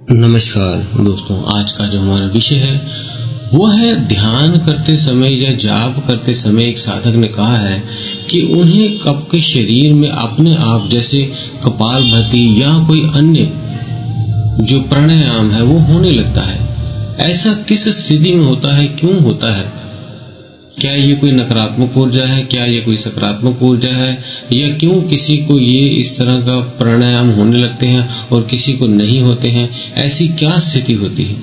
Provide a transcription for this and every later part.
नमस्कार दोस्तों, आज का जो हमारा विषय है वो है ध्यान करते समय या जाप करते समय एक साधक ने कहा है कि उन्हें आपके शरीर में अपने आप जैसे कपालभाति या कोई अन्य जो प्राणायाम है वो होने लगता है। ऐसा किस स्थिति में होता है, क्यों होता है? क्या ये कोई नकारात्मक ऊर्जा है, क्या ये कोई सकारात्मक ऊर्जा है, या क्यों किसी को ये इस तरह का प्राणायाम होने लगते हैं और किसी को नहीं होते हैं? ऐसी क्या स्थिति होती है?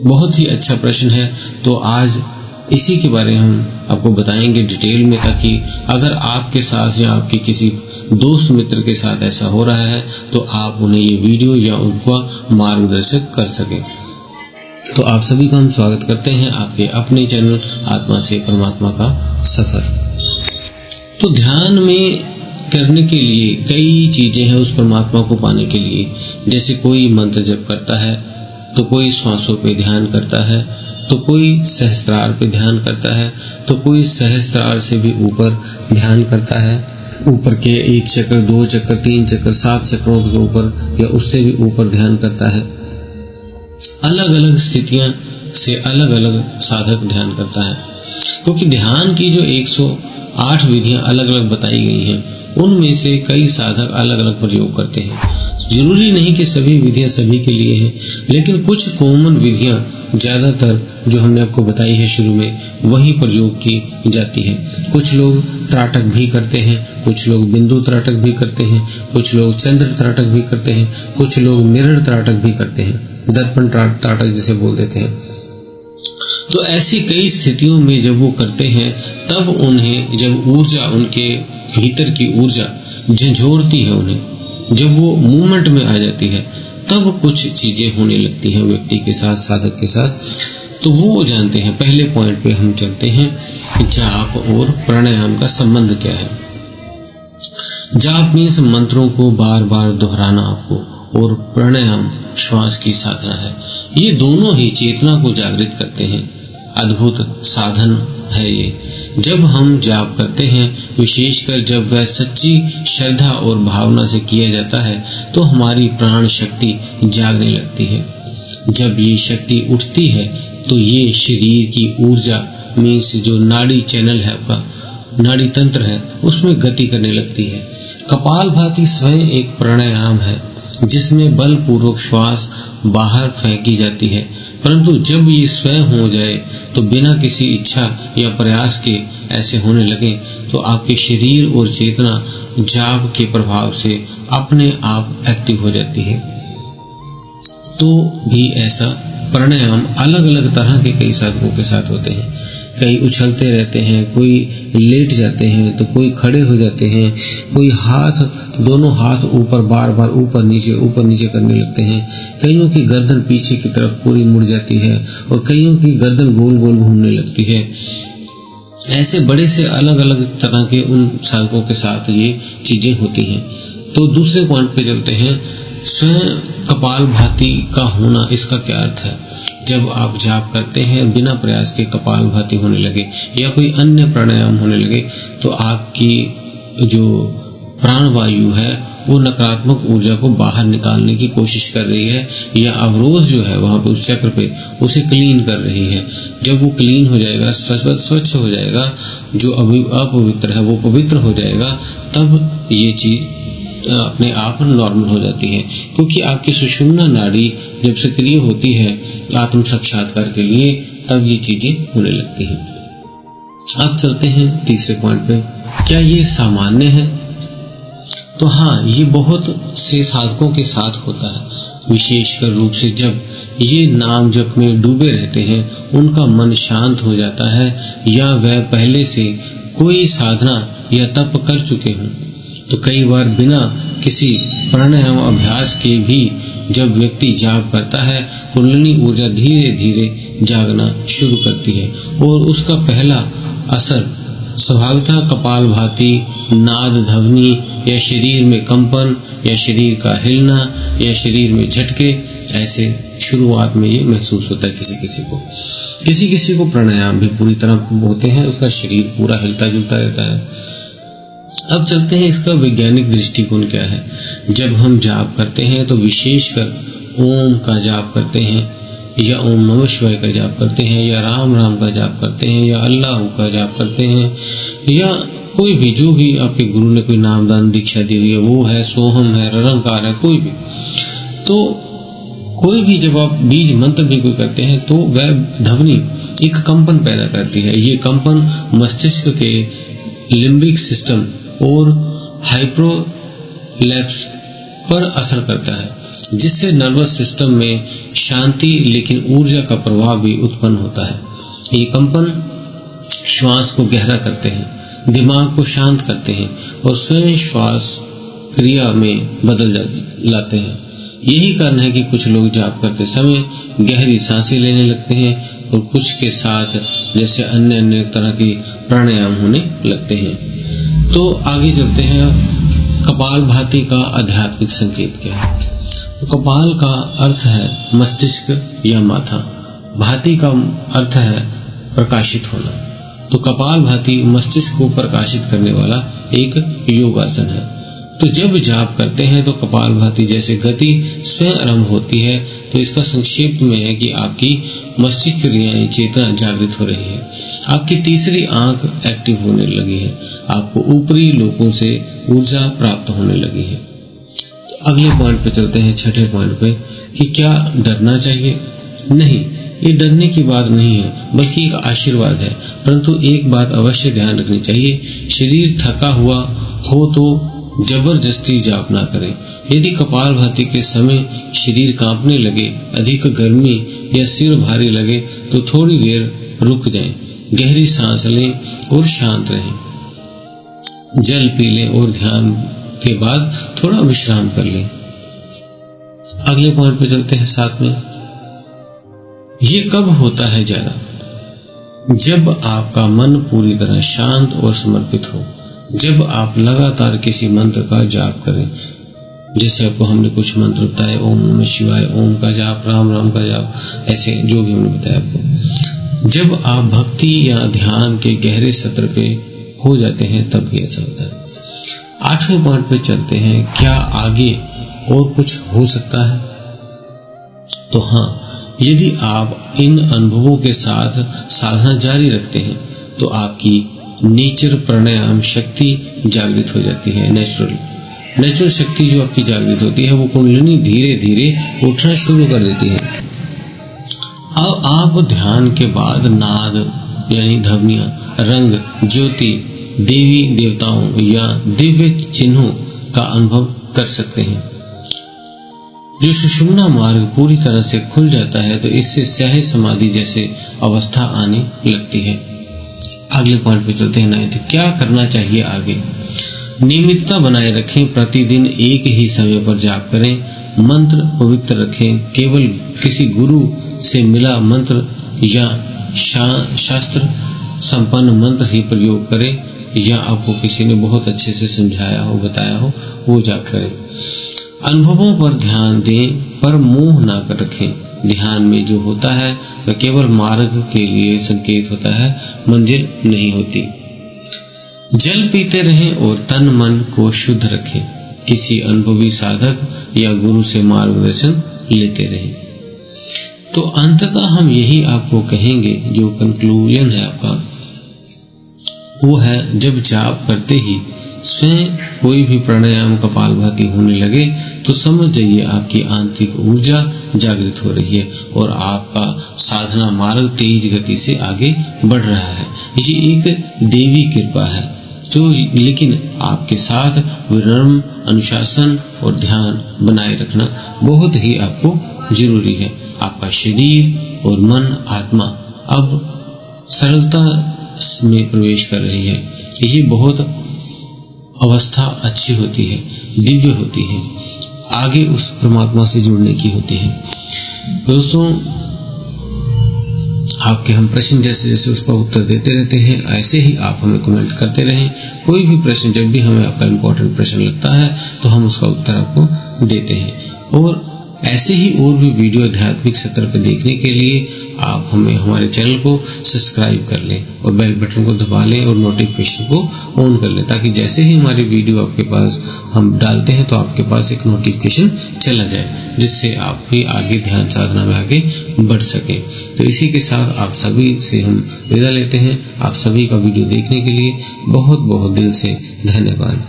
बहुत ही अच्छा प्रश्न है। तो आज इसी के बारे में हम आपको बताएंगे डिटेल में, ताकि अगर आपके साथ या आपके किसी दोस्त मित्र के साथ ऐसा हो रहा है तो आप उन्हें ये वीडियो या उनका मार्गदर्शन कर सकें। तो आप सभी का हम स्वागत करते हैं आपके अपने चैनल आत्मा से परमात्मा का सफर। तो ध्यान में करने के लिए कई चीजें हैं उस परमात्मा को पाने के लिए। जैसे कोई मंत्र जप करता है, तो कोई श्वासों पे ध्यान करता है, तो कोई सहस्त्रार पे ध्यान करता है, तो कोई सहस्त्रार से भी ऊपर ध्यान करता है, ऊपर के 1 चक्र 2 चक्र 3 चक्र 7 चक्रों के ऊपर या उससे भी ऊपर ध्यान करता है। अलग अलग स्थितियां से अलग अलग साधक ध्यान करता है, क्योंकि ध्यान की जो 108 विधियां अलग अलग बताई गई हैं, उनमें से कई साधक अलग अलग प्रयोग करते हैं। जरूरी नहीं कि सभी विधियां सभी के लिए हैं, लेकिन कुछ कॉमन विधियां ज्यादातर जो हमने आपको बताई है शुरू में वही प्रयोग की जाती है। कुछ लोग त्राटक भी करते हैं, कुछ लोग बिंदु त्राटक भी करते हैं, कुछ लोग चंद्र त्राटक भी करते हैं, कुछ लोग मिरर त्राटक भी करते हैं, दर्पण त्राटक जिसे बोल देते हैं। तो ऐसी कई स्थितियों में जब वो करते हैं, तब उन्हें जब ऊर्जा, उनके भीतर की ऊर्जा झंझोरती है, उन्हें जब वो मूवमेंट में आ जाती है, तब कुछ चीजें होने लगती हैं व्यक्ति के साथ, साधक के साथ। तो वो जानते हैं। पहले पॉइंट पे हम चलते हैं, जाप और प्राणायाम का संबंध क्या है। जाप मीन्स मंत्रों को बार बार दोहराना आपको, और प्राणायाम श्वास की साधना है। ये दोनों ही चेतना को जागृत करते हैं। अद्भुत साधन है ये। जब हम जाप करते हैं, विशेषकर जब वह सच्ची श्रद्धा और भावना से किया जाता है, तो हमारी प्राण शक्ति जागने लगती है। जब ये शक्ति उठती है तो ये शरीर की ऊर्जा मीन्स जो नाड़ी चैनल है, आपका नाड़ी तंत्र है, उसमें गति करने लगती है। कपालभाति स्वयं एक प्राणायाम है जिसमें बलपूर्वक श्वास बाहर फेंकी जाती है, परंतु जब ये स्वयं हो जाए तो बिना किसी इच्छा या प्रयास के ऐसे होने लगे, तो आपके शरीर और चेतना जाप के प्रभाव से अपने आप एक्टिव हो जाती है। तो भी ऐसा प्राणायाम अलग अलग तरह के कई साधकों के साथ होते हैं। कई उछलते रहते हैं, कोई लेट जाते हैं, तो कोई खड़े हो जाते हैं, कोई दोनों हाथ ऊपर बार बार ऊपर नीचे करने लगते हैं। कईयों की गर्दन पीछे की तरफ पूरी मुड़ जाती है और कईयों की गर्दन गोल गोल घूमने लगती है। ऐसे बड़े से अलग अलग तरह के उन साधकों के साथ ये चीजें होती हैं। तो दूसरे पॉइंट पे चलते हैं, स्वयं कपालभाति का होना, इसका क्या अर्थ है। जब आप जाप करते हैं, बिना प्रयास के कपालभाति होने लगे या कोई अन्य प्राणायाम होने लगे, तो आपकी जो प्राण वायु है वो नकारात्मक ऊर्जा को बाहर निकालने की कोशिश कर रही है, या अवरोध जो है वहां पे उस चक्र पे उसे क्लीन कर रही है। जब वो क्लीन हो जाएगा, स्वच्छ हो जाएगा, जो अपवित्र है वो पवित्र हो जाएगा, तब ये चीज अपने आप नॉर्मल हो जाती है। क्योंकि आपकी सुषुम्ना नाड़ी जब सक्रिय होती है आत्म साक्षात्कार के लिए, तब ये चीजें होने लगती हैं। अब चलते हैं तीसरे पॉइंट पे, क्या ये सामान्य है? तो हाँ, ये बहुत से साधकों के साथ होता है। विशेषकर रूप से जब ये नाम जप में डूबे रहते हैं, उनका मन शांत हो जाता है, या वह पहले से कोई साधना या तप कर चुके हों। तो कई बार बिना किसी प्राणायाम अभ्यास के भी जब व्यक्ति जाप करता है, कुंडलिनी ऊर्जा धीरे धीरे जागना शुरू करती है, और उसका पहला असर स्वभावतः कपालभाति, नाद ध्वनि, या शरीर में कंपन, या शरीर का हिलना, या शरीर में झटके, ऐसे शुरुआत में ये महसूस होता है किसी किसी को प्राणायाम भी पूरी तरह होते हैं, उसका शरीर पूरा हिलता जुलता रहता है। अब चलते हैं इसका वैज्ञानिक दृष्टिकोण क्या है। जब हम जाप करते हैं तो विशेषकर ओम का जाप करते हैं या ओम नमः शिवाय का जाप करते हैं या राम राम का जाप करते हैं या अल्लाह का जाप करते हैं या कोई भी, जो भी आपके गुरु ने कोई नामदान दीक्षा दी हुई है वो है, सोहम है, ररंकार है, कोई भी, तो कोई भी जब आप बीज मंत्र भी कोई करते हैं तो वह ध्वनि एक कंपन पैदा करती है। ये कंपन मस्तिष्क के लिम्बिक सिस्टम और हाइपोथैलेमस पर असर करता है, जिससे नर्वस सिस्टम में शांति लेकिन ऊर्जा का प्रभाव भी उत्पन्न होता है। ये कंपन श्वास को गहरा करते हैं, दिमाग को शांत करते हैं और स्वयं श्वास क्रिया में बदल लाते हैं। यही कारण है कि कुछ लोग जाप करते समय गहरी सांसें लेने लगते हैं और कुछ के साथ जैसे अन्य तरह के प्राणायाम होने लगते हैं। तो आगे चलते हैं, कपालभाति का आध्यात्मिक संकेत क्या है। तो कपाल का अर्थ है मस्तिष्क या माथा, भाति का अर्थ है प्रकाशित होना। तो कपालभाति मस्तिष्क को प्रकाशित करने वाला एक योगासन है। तो जब जाप करते हैं तो कपालभाति जैसे गति स्वयं आरंभ होती है। तो इसका संक्षेप में है कि आपकी मस्तिष्क क्रियाएं, चेतना जागृत हो रही है, आपकी तीसरी आंख एक्टिव होने लगी है, आपको ऊपरी लोकों से ऊर्जा प्राप्त होने लगी है। तो अगले पॉइंट पे चलते हैं, छठे पॉइंट पे, कि क्या डरना चाहिए? नहीं, ये डरने की बात नहीं है, बल्कि एक आशीर्वाद है। परंतु एक बात अवश्य ध्यान रखनी चाहिए, शरीर थका हुआ हो तो जबरदस्ती जाप ना करें। यदि कपालभाति के समय शरीर कांपने लगे, अधिक गर्मी या सिर भारी लगे तो थोड़ी देर रुक जाएं, गहरी सांस लें और शांत रहें, जल पी लें और ध्यान के बाद थोड़ा विश्राम कर लें। अगले पॉइंट पे चलते हैं, साथ में ये कब होता है ज्यादा? जब आपका मन पूरी तरह शांत और समर्पित हो, जब आप लगातार किसी मंत्र का जाप करें, जैसे आपको हमने कुछ मंत्र बताए, ओम नमः शिवाय, ओम का जाप, राम राम का जाप, ऐसे जो भी हमने बताया आपको। जब आप भक्ति या ध्यान के गहरे सत्र पे हो जाते हैं तब भी ऐसा होता है। आठवें पॉइंट पे चलते हैं, क्या आगे और कुछ हो सकता है? तो हाँ, यदि आप इन अनुभवों के साथ साधना जारी रखते हैं तो आपकी नेचर प्राणायाम शक्ति जागृत हो जाती है। नेचुरल शक्ति जो आपकी जागृत होती है वो कुंडलिनी धीरे धीरे उठना शुरू कर देती है। अब आप ध्यान के बाद नाद यानी ध्वनियां, रंग, ज्योति, देवी देवताओं या दिव्य चिन्हों का अनुभव कर सकते हैं। जो सुषुम्ना मार्ग पूरी तरह से खुल जाता है तो इससे सहज समाधि जैसे अवस्था आने लगती है। अगले पॉइंट पे चलते हैं, 9। क्या करना चाहिए आगे? नियमितता बनाए रखें, प्रतिदिन एक ही समय पर जाप करें, मंत्र पवित्र रखें, केवल किसी गुरु से मिला मंत्र या शास्त्र संपन्न मंत्र ही प्रयोग करें, या आपको किसी ने बहुत अच्छे से समझाया हो, बताया हो, वो जाप करें। अनुभवों पर ध्यान दें पर मोह ना कर रखें। ध्यान में जो होता है वह केवल मार्ग के लिए संकेत होता है, मंजिल नहीं होती। जल पीते रहें और तन मन को शुद्ध रखें। किसी अनुभवी साधक या गुरु से मार्गदर्शन लेते रहें। तो अंततः हम यही आपको कहेंगे, जो कंक्लूजन है आपका वो है, जब जाप करते ही स्वयं कोई भी प्राणायाम कपालभाति होने लगे तो समझ जाइए आपकी आंतरिक ऊर्जा जागृत हो रही है और आपका साधना मार्ग तेज गति से आगे बढ़ रहा है। ये एक देवी कृपा है जो, लेकिन आपके साथ विनम्र अनुशासन और ध्यान बनाए रखना बहुत ही आपको जरूरी है। आपका शरीर और मन, आत्मा अब सरलता में प्रवेश कर रही है। ये बहुत अवस्था अच्छी होती है, दिव्य होती है, आगे उस परमात्मा से जुड़ने की होती है। दोस्तों, आपके हम प्रश्न जैसे जैसे उसका उत्तर देते रहते हैं, ऐसे ही आप हमें कमेंट करते रहें। कोई भी प्रश्न, जब भी हमें आपका इम्पोर्टेंट प्रश्न लगता है तो हम उसका उत्तर आपको देते हैं। और ऐसे ही और भी वीडियो आध्यात्मिक सत्र को देखने के लिए आप हमारे चैनल को सब्सक्राइब कर लें और बेल बटन को दबा लें और नोटिफिकेशन को ऑन कर लें, ताकि जैसे ही हमारी वीडियो आपके पास हम डालते हैं तो आपके पास एक नोटिफिकेशन चला जाए, जिससे आप भी आगे ध्यान साधना में आगे बढ़ सकें। तो इसी के साथ आप सभी से हम विदा लेते हैं। आप सभी का वीडियो देखने के लिए बहुत बहुत दिल से धन्यवाद।